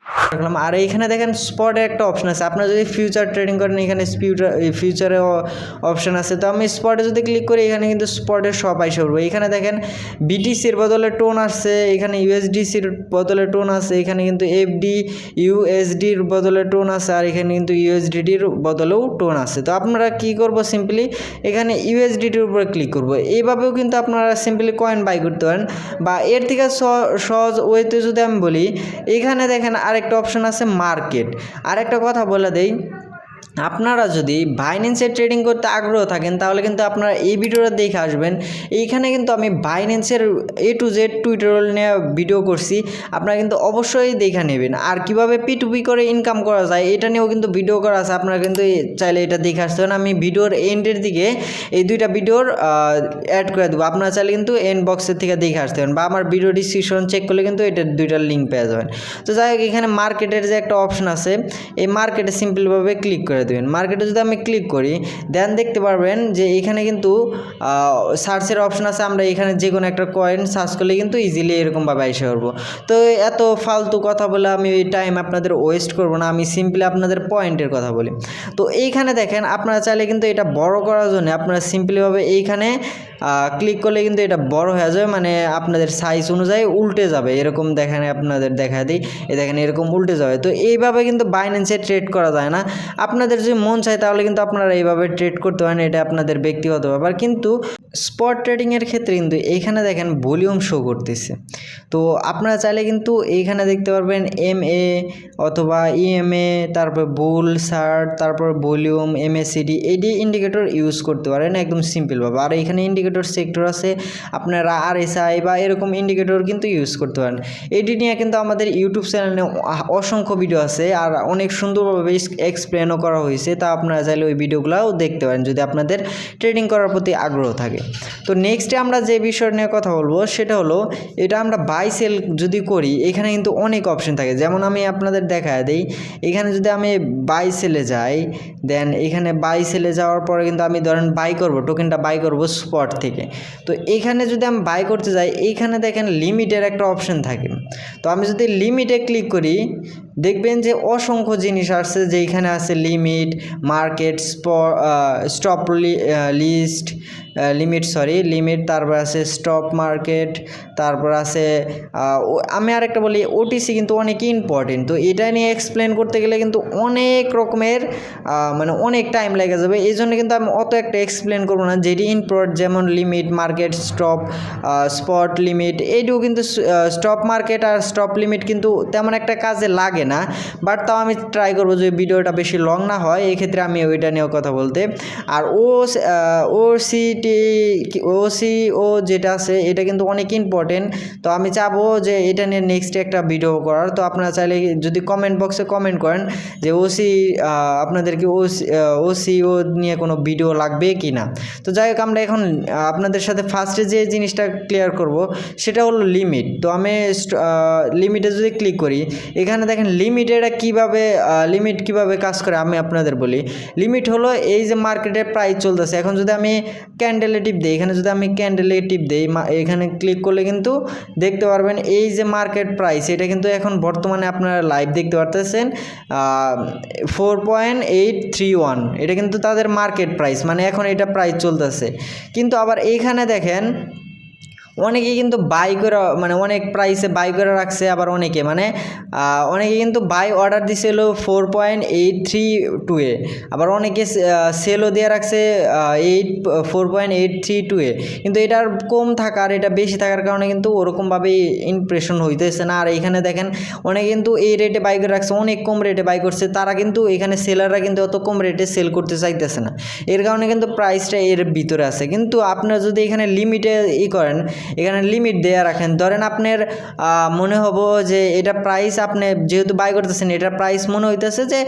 রাখলাম। আর এইখানে দেখেন স্পটে একটা অপশন আছে, আপনারা যদি ফিউচার ট্রেডিং করেন এখানে ফিউচারে অপশন আছে। তো আমি স্পটে যদি ক্লিক করি এখানে কিন্তু স্পটের সব আইসা পড়বো। এখানে দেখেন বিটিসির বদলে টোন আসছে, এখানে ইউএসডিসির বদলে টোন আছে, এখানে কিন্তু এফডি ইউএসডির বদলে টোন আছে, আর এখানে কিন্তু ইউএসডিটির বদলেও টোন আছে। তো আপনারা কি করব, সিম্পলি এখানে ইউএসডিটির উপরে ক্লিক করব। এইভাবেও কিন্তু আপনারা সিম্পলি কয়েন বাই করতে পারেন। বা এর থেকে সহজ ওয়েতে যদি আমি বলি, এখানে দেখেন আরেকটা অপশন আছে মার্কেট। আরেকটা কথা বলে দেই, আপনারা যদি বাইন্যান্সে ট্রেডিং করতে আগ্রহ থাকেন তাহলে কিন্তু আপনারা এই ভিডিওটা দেখে আসবেন। এইখানে কিন্তু আমি বাইন্যান্সের A to Z টিউটোরিয়াল নিয়ে ভিডিও করছি, আপনারা কিন্তু অবশ্যই দেখে নেবেন। আর কিভাবে P2P করে ইনকাম করা যায় এটা নিয়েও কিন্তু ভিডিও করা আছে, আপনারা কিন্তু চাইলে এটা দেখে আসতে পারেন। আমি ভিডিওর এন্ডের দিকে এই দুইটা ভিডিওর অ্যাড করে দেবো, আপনারা চাইলে কিন্তু এন্ড বক্সের থেকে দেখে আসতে পারেন, বা আমার ভিডিও ডিসক্রিপশন চেক করলে কিন্তু এটার দুইটার লিঙ্ক পেয়ে যাবেন। তো যাই হোক, এখানে মার্কেটের যে একটা অপশন আছে, এই মার্কেটে সিম্পলভাবে ক্লিক করে দেবেন। মার্কেটে যদি আমি ক্লিক করি দেন দেখতে পারবেন যে এখানে কিন্তু সার্চের অপশন আছে, আমরা এখানে যে কোনো একটা কয়েন সার্চ করলে কিন্তু ইজিলি এরকমভাবে এসে করবো। তো এত ফালতু কথা বলে আমি এই টাইম আপনাদের ওয়েস্ট করব না, আমি সিম্পলি আপনাদের পয়েন্টের কথা বলি। তো এইখানে দেখেন আপনারা চাইলে কিন্তু এটা বড় করার জন্য আপনারা সিম্পলিভাবে এইখানে ক্লিক করলে কিন্তু এটা বড় হয়ে যাবে, মানে আপনাদের সাইজ অনুযায়ী উল্টে যাবে, এরকম দেখেন আপনাদের দেখা দিই, দেখেন এরকম উল্টে যাবে। তো এইভাবে কিন্তু বাইন্যান্সে ট্রেড করা যায় না, আপনাদের যদি মন চায় তাহলে কিন্তু আপনারা এইভাবে ট্রেড করতে পারেন, এটা আপনাদের ব্যক্তিগত ব্যাপার। কিন্তু স্পট ট্রেডিংয়ের ক্ষেত্রে কিন্তু এইখানে দেখেন ভলিউম শো করতেছে। তো আপনারা চাইলে কিন্তু এইখানে দেখতে পারবেন MA অথবা EMA, তারপর বুল শার্ট, তারপর ভলিউম, MACD এডি ইন্ডিকেটর ইউজ করতে পারেন একদম সিম্পলভাবে। আর এখানে ইন্ডিকেটর সেক্টর আছে, আপনারা RSI বা এরকম ইন্ডিকেটর কিন্তু ইউজ করতে পারেন। এডি নিয়ে কিন্তু আমাদের ইউটিউব চ্যানেলে অসংখ্য ভিডিও আছে, আর অনেক সুন্দরভাবে এক্সপ্লেনও করা হয়েছে, তা আপনারা চাইলে ওই ভিডিওগুলোও দেখতে পারেন যদি আপনাদের ট্রেডিং করার প্রতি আগ্রহ থাকে। তো নেক্সটে আমরা যে বিষয় নিয়ে কথা বলবো সেটা হলো, এটা আমরা বাই সেল যদি করি এখানে কিন্তু অনেক অপশন থাকে। যেমন আমি আপনাদের দেখায় দিই, এখানে যদি আমি বাই সেলে যাই, দেন এখানে বাই সেলে যাওয়ার পরে কিন্তু আমি ধরেন বাই করব, টোকেনটা বাই করব স্পট থেকে। তো এইখানে যদি আমি বাই করতে যাই, এইখানে দেখেন লিমিটের একটা অপশন থাকে। তো আমি যদি লিমিটে ক্লিক করি দেখবেন যে অসংখ্য জিনিস আসছে, যে এখানে আছে limit, market, stop list, limit, তারপর আছে স্টপ মার্কেট, তারপর আছে আমি আরেকটা বলি ওটিসি কিন্তু অনেক ইম্পর্টেন্ট। তো এটা নিয়ে এক্সপ্লেন করতে গেলে কিন্তু অনেক রকমের মানে অনেক টাইম লেগে যাবে, এই জন্য কিন্তু আমি অত একটা এক্সপ্লেন করবো না। যেটি ইম্পর্ট যেমন লিমিট, মার্কেট, স্পট, লিমিট, এইটিও কিন্তু স্টপ মার্কেট আর স্টপ লিমিট কিন্তু তেমন একটা কাজে লাগে না, বাট তাও আমি ট্রাই করবো যে ভিডিওটা বেশি লং না হয়, এই ক্ষেত্রে আমি ওইটা নিয়েও কথা বলতে। আর ওসিও যেটা আছে এটা কিন্তু অনেক ইম্পর্টেন্ট। তো আমি চাবো যে এটা নিয়ে নেক্সট একটা ভিডিও করার। তো আপনারা চাইলে যদি কমেন্ট বক্সে কমেন্ট করেন যে আপনাদেরকে ওসিও নিয়ে কোনো ভিডিও লাগবে কি না। তো যাই হোক, আমরা এখন আপনাদের সাথে ফার্স্টে যে জিনিসটা ক্লিয়ার করব সেটা হলো লিমিট। তো আমি লিমিটে যদি ক্লিক করি, এখানে দেখেন লিমিটের লিমিট কিভাবে কাজ করে আমি আপনাদের বলি। লিমিট হলো এই যে মার্কেটের প্রাইস চলতেছে, এখন যদি আমি ক্যান্ডেলে টিপ দিই, এখানে যদি আমি ক্যান্ডেলে টিপ দিই, এখানে ক্লিক করলে কিন্তু দেখতে পারবেন এই যে মার্কেট প্রাইস, এটা কিন্তু এখন বর্তমানে আপনারা লাইভ দেখতে পারতেছেন 4.831, এটা কিন্তু তাদের মার্কেট প্রাইস, মানে এখন এটা প্রাইস চলতেছে। কিন্তু আবার এইখানে দেখেন অনেকে কিন্তু বাই করে, মানে অনেক প্রাইসে বাই করে রাখছে, আবার অনেকে অনেকে কিন্তু বাই অর্ডার দিছিল 4.832 আবার অনেকে সেলও দিয়ে রাখছে 4.832 কিন্তু এটার কম থাকার, এটা বেশি থাকার কারণে কিন্তু ওরকমভাবে ইমপ্রেশন হইতেছে না। আর এখানে দেখেন অনেকে কিন্তু এই রেটে বাই করে রাখছে, অনেক কম রেটে বাই করছে, তারা কিন্তু এখানে সেলাররা কিন্তু অত কম রেটে সেল করতে চাইতেছে না, এর কারণে কিন্তু প্রাইসটা এর ভিতরে আছে। কিন্তু আপনারা যদি এখানে লিমিটে করেন, এখানে লিমিট দেয়া রাখেন, ধরেন আপনার মনে হবো যে এটা প্রাইস আপনি যেহেতু বাই করতেছেন, এটা প্রাইস মনে হইতেছে যে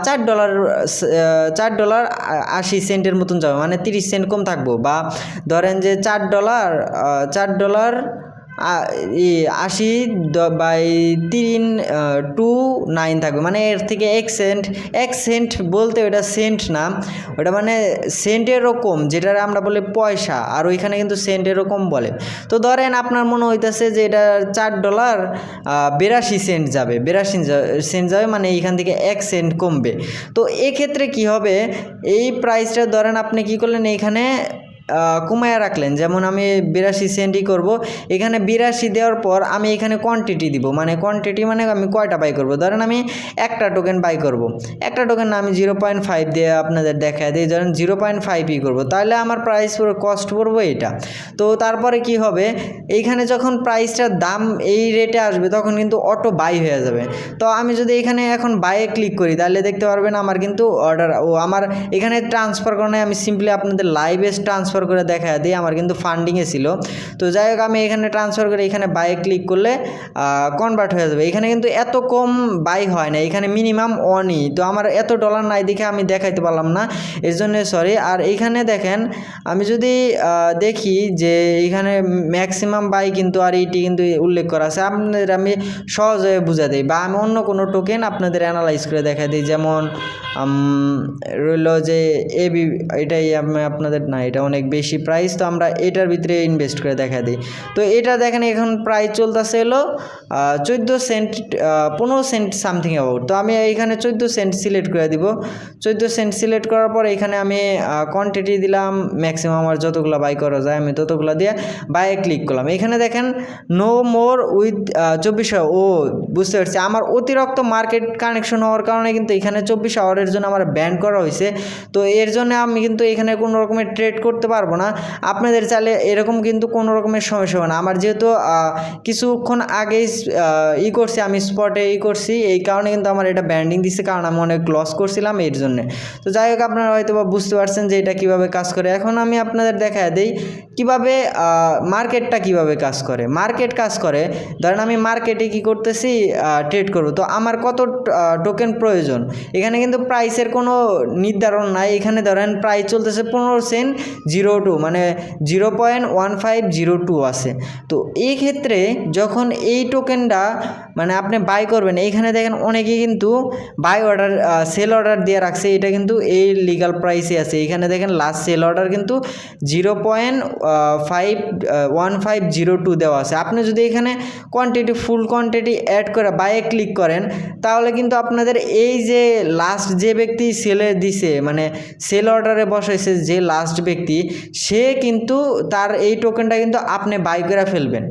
$4.80 মতন যাবে, মানে 30 সেন্ট কম থাকবো, বা ধরেন যে $4 80/329 থাকবে, মানে এর থেকে 1 সেন্ট বলতে ওটা সেন্ট না, ওটা মানে সেন্টের রকম, যেটা আমরা বলি পয়সা, আর ওইখানে কিন্তু সেন্টের রকম বলে। তো ধরেন আপনার মনে হইতেছে যে এটা $4 82 যাবে, 82 সেন্ট যাবে, মানে এইখান থেকে 1 সেন্ট কমবে। তো এক্ষেত্রে কি হবে, এই প্রাইসটা ধরেন আপনি কি করলেন, এইখানে কমায়া রাখলেন, যেমন আমি 82 সেন্টই করব, এখানে 82 দেওয়ার পর আমি এখানে কোয়ান্টিটি দিব, মানে কোয়ান্টিটি মানে আমি কয়টা বাই করব, ধরেন আমি একটা টোকেন বাই করব, একটা টোকেন না আমি 0.5 দিয়ে আপনাদের দেখা দিই, ধরেন 0.5ই করবো, তাহলে আমার প্রাইস কস্ট পড়বো এটা। তো তারপরে কি হবে, এইখানে যখন প্রাইসটার দাম এই রেটে আসবে তখন কিন্তু অটো বাই হয়ে যাবে। তো আমি যদি এখানে এখন বাইয়ে ক্লিক করি, তাহলে দেখতে পারবেন আমার কিন্তু আমার এখানে ট্রান্সফার করানো, আমি সিম্পলি আপনাদের লাইভে ট্রান্সফার করে দেখা দিই, আমার কিন্তু ফান্ডিংয়ে ছিল। তো যাই হোক, আমি এখানে ট্রান্সফার করে এখানে বাইয়ে ক্লিক করলে কনভার্ট হয়ে যাবে। এখানে কিন্তু এত কম বাই হয় না, এখানে মিনিমাম অনই, তো আমার এত ডলার নাই দেখে আমি দেখাইতে পারলাম না, এর জন্য সরি। আর এইখানে দেখেন, আমি যদি দেখি যে এইখানে ম্যাক্সিমাম বাই কিন্তু আর এইটি কিন্তু উল্লেখ করা আছে, আপনাদের আমি সহজে বুঝা দিই, বা আমি অন্য কোনো টোকেন আপনাদের অ্যানালাইজ করে দেখা দিই, যেমন রইল যে এটাই আমি আপনাদের, না এটা অনেক বেশি প্রাইস, তো আমরা এটার ভিতরে ইনভেস্ট করে দেখা দিই। তো এটা দেখেন এখন প্রাইস চলতেছে হলো 14 সেন্ট, 15 সেন্ট সামথিং অ্যাবাউট। তো আমি এইখানে 14 সেন্ট সিলেক্ট করে দিব। 14 সেন্ট সিলেক্ট করার পর এখানে আমি কোয়ান্টিটি দিলাম, ম্যাক্সিমাম আমার যতগুলো বাই করা যায় আমি ততগুলো দিয়ে বাইয়ে ক্লিক করলাম। এখানে দেখেন নো মোর উইথ 24 আওয়ার, ও বুঝতে পারছি, আমার অতিরিক্ত মার্কেট কানেকশন হওয়ার কারণে কিন্তু এখানে 24 আওয়ারের জন্য আমার ব্যান করা হয়েছে। তো এর জন্য আমি কিন্তু এখানে কোনো রকমের ট্রেড করতে পারবো না। আপনাদের চাইলে এরকম কিন্তু কোনো রকমের সমস্যা হবে না। আমার যেহেতু কিছুক্ষণ আগেই করছি, আমি স্পটে করছি, এই কারণে কিন্তু আমার এটা ব্যান্ডিং দিচ্ছে, কারণ আমি অনেক লস করছিলাম এর জন্য। তো যাই হোক, আপনারা হয়তো বা বুঝতে পারছেন যে এটা কীভাবে কাজ করে। এখন আমি আপনাদের দেখা দিই কীভাবে মার্কেটটা কীভাবে কাজ করে। মার্কেট কাজ করে, ধরেন আমি মার্কেটে কী করতেছি, ট্রেড করব, তো আমার কত টোকেন প্রয়োজন, এখানে কিন্তু প্রাইসের কোনো নির্ধারণ নাই। এখানে ধরেন প্রাইস চলতেছে 15.02, মানে 0.1502 আছে। তো এই ক্ষেত্রে যখন এই টোকেনটা মানে আপনি বাই করবেন, এইখানে দেখেন অনেকেই কিন্তু বাই অর্ডার সেল অর্ডার দিয়ে রাখছে, এটা কিন্তু এই লিগাল প্রাইসে আছে। এখানে দেখেন লাস্ট সেল অর্ডার কিন্তু 0.1502 দেওয়া আছে। আপনি যদি এখানে ফুল কোয়ান্টিটি অ্যাড করে বাইয়ে ক্লিক করেন, তাহলে কিন্তু আপনাদের এই যে লাস্ট যে ব্যক্তি সেলে দিছে, মানে সেল অর্ডারে বসাইছে যে লাস্ট ব্যক্তি, সে কিন্তু তার এই টোকেনটা কিন্তু আপনি বাই করে ফেলবেন।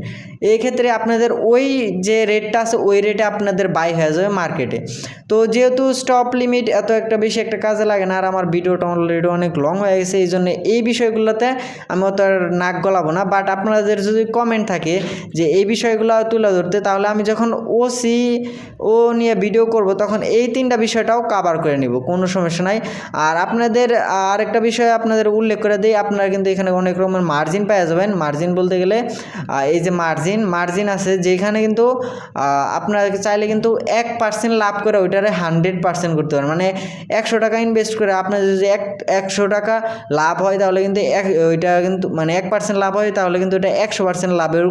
এই ক্ষেত্রে আপনাদের ওই যে রেটটা আছে ওই রেটে আপনাদের বাই হয়ে যাবে মার্কেটে। তো যেহেতু স্টপ লিমিট এত একটা বেশি একটা কাজে লাগে না, আর আমার ভিডিওটা অলরেডি অনেক লং হয়ে গেছে, এই জন্য এই বিষয়গুলোতে আমি অত আর নাক গলাবো না। বাট আপনাদের যদি কমেন্ট থাকে যে এই বিষয়গুলো তুলে ধরতে, তাহলে আমি যখন নিয়ে ভিডিও করব তখন এই 3টা বিষয়টাও কাভার করে নিব, কোনো সমস্যা নাই। আর আপনাদের আরেকটা বিষয় আপনাদের উল্লেখ করে দিই, আপনারা কিন্তু এখানে অনেক রকমের মার্জিন পেয়ে যাবেন। মার্জিন বলতে গেলে এই যে মার্জিন আছে, যেখানে কিন্তু আপনারা চাইলে কিন্তু 1% লাভ করে ওইটারে 100% করতে পারেন। মানে 100 টাকা ইনভেস্ট করে আপনার যদি 100 টাকা লাভ হয়, তাহলে কিন্তু ওইটা কিন্তু মানে 1% লাভ হয়, তাহলে কিন্তু এটা 100% লাভের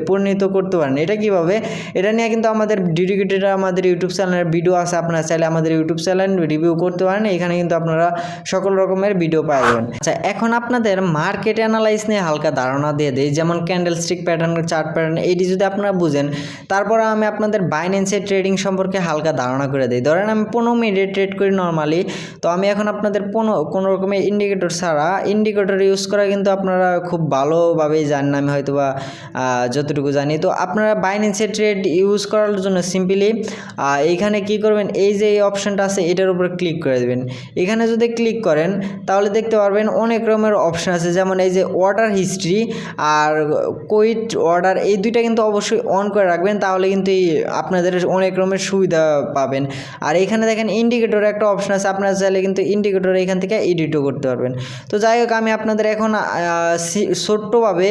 পরিণত করতে পারেন। এটা কীভাবে, এটা নিয়ে কিন্তু আমাদের ডেডিকেটেড আমাদের ইউটিউব চ্যানেলের ভিডিও আছে, আপনারা চাইলে আমাদের ইউটিউব চ্যানেল রিভিউ করতে পারেন, এখানে কিন্তু আপনারা সকল রকমের ভিডিও পাবেন। আচ্ছা, এখন আপনাদের মার্কেট অ্যানালাইজ নিয়ে হালকা ধারণা দিয়ে দেই, যেমন candlestick pattern, chart pattern, এইটি যদি আপনারা বুঝেন, তারপর আমি আপনাদের বাইন্যান্সের ট্রেডিং সম্পর্কে হালকা ধারণা করে দিই। ধরেন আমি 15 মিনিটে ট্রেড করি নর্মালি, তো আমি এখন আপনাদের কোনো রকমের ইন্ডিকেটর ছাড়া, ইন্ডিকেটর ইউজ করা কিন্তু আপনারা খুব ভালোভাবেই জানেন, আমি হয়তো বা যতটুকু জানি। তো আপনারা বাইন্যান্সের ট্রেড ইউজ করার জন্য সিম্পলি এইখানে কি করবেন, এই যে এই অপশানটা আছে এটার উপরে ক্লিক করে দেবেন। এখানে যদি ক্লিক করেন তাহলে দেখতে পারবেন অনেক রকমের অপশান আছে, যেমন এই যে অর্ডার হিস্ট্রি আর কুইট অর্ডার, এই দুইটা কিন্তু অবশ্যই অন করে রাখবেন, তাহলে কিন্তু আপনাদের অনেক রকমের সুবিধা পাবেন। আর এখানে দেখেন ইন্ডিকেটর একটা অপশন আছে, আপনারা চাইলে কিন্তু ইন্ডিকেটর এখান থেকে এডিটও করতে পারবেন। তো যাই হোক, আমি আপনাদের এখন ছোট্টভাবে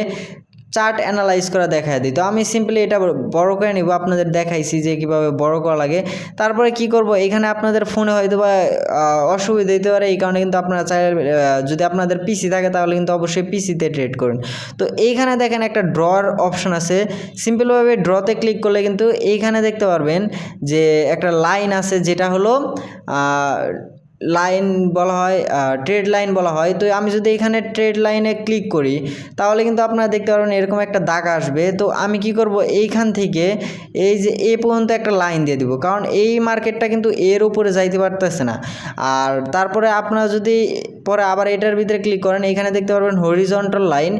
চার্ট অ্যানালাইজ করা দেখায় দিই। তো আমি সিম্পলি এটা বড় করে নিব, আপনাদের দেখাইছি যে কীভাবে বড় করা লাগে। তারপরে কি করব, এখানে আপনাদের ফোনে হয়তো বা অসুবিধা দিতে পারে, এই কারণে কিন্তু আপনারা চাই যদি আপনাদের পিসি থাকে তাহলে কিন্তু অবশ্যই পিসিতে ট্রেড করুন। তো এইখানে দেখেন একটা ড্রর অপশন আছে, সিম্পলভাবে ড্রতে ক্লিক করলে কিন্তু এইখানে দেখতে পারবেন যে একটা লাইন আছে, যেটা হলো লাইন বলা হয়, ট্রেড লাইন বলা হয়। তো আমি যদি এখানে ট্রেড লাইনে ক্লিক করি তাহলে কিন্তু আপনারা দেখতে পারবেন এরকম একটা দাগ আসবে। তো আমি কি করব, এইখান থেকে এই যে এ পর্যন্ত একটা লাইন দিয়ে দিব, কারণ এই মার্কেটটা কিন্তু এর উপরে যাইতে পারতেছে না। আর তারপরে আপনারা যদি পরে আবার এটার ভিতরে ক্লিক করেন, এখানে দেখতে পারবেন হরিজন্টাল লাইন।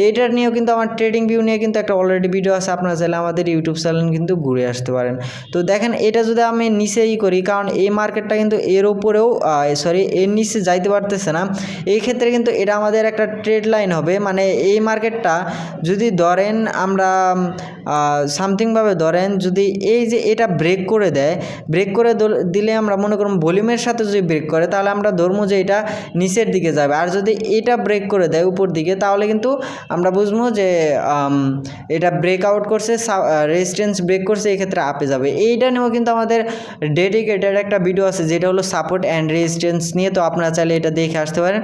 এইটার নিয়েও কিন্তু আমার ট্রেডিং ভিউ নিয়ে কিন্তু একটা অলরেডি ভিডিও আছে, আপনারা চাইলে আমাদের ইউটিউব চ্যানেল কিন্তু ঘুরে আসতে পারেন। তো দেখেন এটা যদি আমি নিচেই করি, কারণ এই মার্কেটটা কিন্তু এর উপরেও এর নিচে যাইতে পারতেছে না, এই ক্ষেত্রে কিন্তু এটা আমাদের একটা ট্রেড লাইন হবে। মানে এই মার্কেটটা যদি ধরেন আমরা সামথিংভাবে ধরেন যদি এই যে এটা ব্রেক করে দেয়, ব্রেক করে দিলে আমরা মনে করুন ভলিউমের সাথে যদি ব্রেক করে তাহলে আমরা ধরবো যে এটা নিচের দিকে যাবে। আর যদি এটা ব্রেক করে দেয় উপর দিকে তাহলে কিন্তু আমরা বুঝবো যে এটা ব্রেক আউট করছে, রেজিস্ট্যান্স ব্রেক করছে, এই ক্ষেত্রে আপে যাবে। এইটা নিয়েও কিন্তু আমাদের ডেডিকেটেড একটা ভিডিও আছে, যেটা হলো সাপোর্ট অ্যান্ড রেজিস্ট্যান্স নিয়ে। তো আপনারা চাইলে এটা দেখে আসতে পারেন।